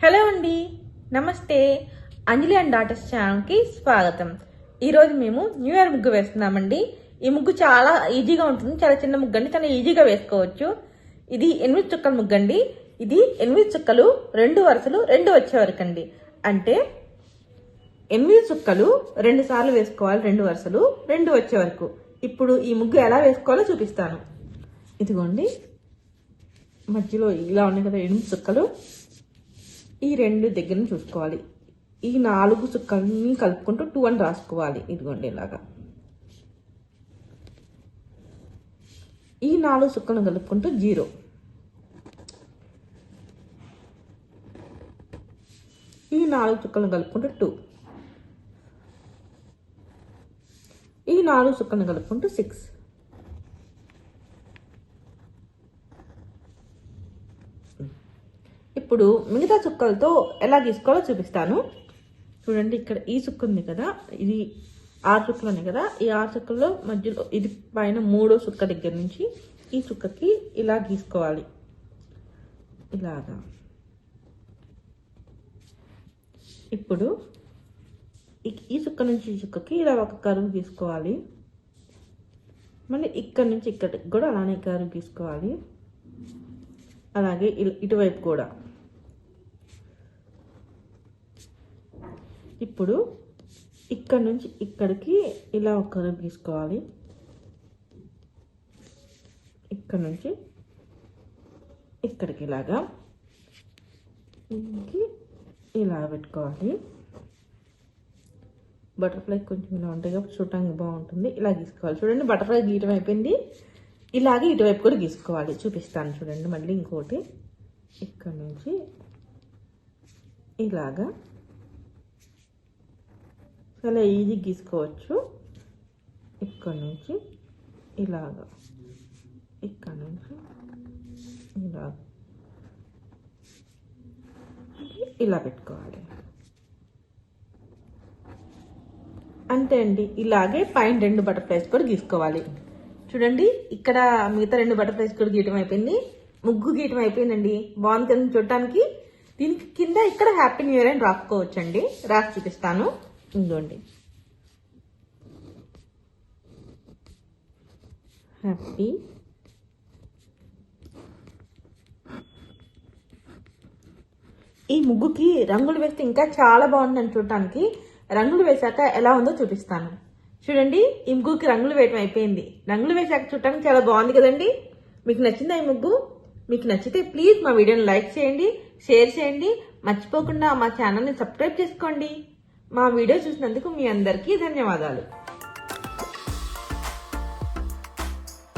Hello అండి, నమస్తే. అంజలి and daughters ఛానల్కి స్వాగతం. ఈరోజు మేము న్యూ ఇయర్ ముగ్గు వేస్తున్నామండి. ఈ ముగ్గు చాలా ఈజీగా ఉంటుంది. చాలా చిన్న ముగ్గు అండి, చాలా ఈజీగా వేసుకోవచ్చు. ఇది 8 చుక్కల ముగ్గు అండి. ఇది 8 చుక్కలు 2 వరుసలు 2 వచ్చే వరకు అండి. అంటే 8 చుక్కలు 2 సార్లు వేసుకోవాలి, 2 వరుసలు 2 వచ్చే వరకు. ఇప్పుడు ఈ ముగ్గు ఎలా వేసుకోవాలో చూపిస్తాను. ఇదిగోండి, మధ్యలో ఇలా ఉన్నాయి కదా 8 చుక్కలు. ఈ 2 దగ్గరని చూసుకోవాలి. ఈ 4 చుక్కల్ని కలుపుకుంటూ 2 అని రాసుకోవాలి. ఇదిగోండి ఇలాగా ఈ 4 చుక్కలను కలుపుకుంటూ 0. ఈ 4 చుక్కలను కలుపుకుంటూ 2. ఈ 4 చుక్కలను కలుపుకుంటూ 6. ఇప్పుడు మిగతా చుక్కలతో ఎలా గీసుకోవాలో చూపిస్తాను. చూడండి, ఇక్కడ ఈ చుక్క ఉంది కదా, ఇది 6 చుక్కలు ఉన్నాయి కదా. ఈ 6 చుక్కల్లో మధ్యలో ఇది పైన 3వ చుక్క దగ్గర నుంచి ఈ చుక్కకి ఇలా గీసుకోవాలి. ఇలాగా. ఇప్పుడు ఈ చుక్క నుంచి ఈ చుక్కకి ఇలా ఒక కరువు గీసుకోవాలి. మళ్ళీ ఇక్కడ నుంచి ఇక్కడికి కూడా అలానే కరువు గీసుకోవాలి. అలాగే ఇటువైపు కూడా. ఇప్పుడు ఇక్కడ నుంచి ఇక్కడికి ఇలా ఒక కరువు గీసుకోవాలి. ఇక్కడ నుంచి ఇక్కడికి ఇలాగా ఇలా పెట్టుకోవాలి. బటర్ఫ్లై కొంచెం ఇలా ఉంటాయి కాబట్టి చూడటానికి బాగుంటుంది. ఇలా గీసుకోవాలి. చూడండి, బటర్ఫ్లై గీయటం అయిపోయింది. ఇలాగే ఇటువైపు కూడా గీసుకోవాలి. చూపిస్తాను చూడండి. మళ్ళీ ఇంకోటి ఇక్కడ నుంచి ఇలాగా చాలా ఈజీ గీసుకోవచ్చు. ఇక్కడ నుంచి ఇలాగా, ఇక్కడ నుంచి ఇలాగా ఇలా పెట్టుకోవాలి. అంతే అండి. ఇలాగే పైన 2 బటర్ఫ్లైస్ కూడా గీసుకోవాలి. చూడండి, ఇక్కడ మిగతా 2 బటర్ఫ్లైస్ కూడా గీయటం అయిపోయింది. ముగ్గు గీయటం అయిపోయిందండి. బాగుంది కదా చూడటానికి. దీనికి కింద ఇక్కడ హ్యాపీ న్యూ ఇయర్ అని రాసుకోవచ్చు అండి. రాసి చూపిస్తాను. ఇంకోండి, హ్యాపీ ఈ ముగ్గుకి రంగులు వేస్తే ఇంకా చాలా బాగుందని చూడటానికి రంగులు వేశాక ఎలా ఉందో చూపిస్తాను. చూడండి, ఈ ముగ్గుకి రంగులు వేయటం అయిపోయింది. రంగులు వేసాక చూడటానికి చాలా బాగుంది కదండి. మీకు నచ్చిందా ఈ ముగ్గు? మీకు నచ్చితే ప్లీజ్ మా వీడియోని లైక్ చేయండి, షేర్ చేయండి. మర్చిపోకుండా మా ఛానల్ని సబ్స్క్రైబ్ చేసుకోండి. మా వీడియో చూసినందుకు మీ అందరికీ ధన్యవాదాలు.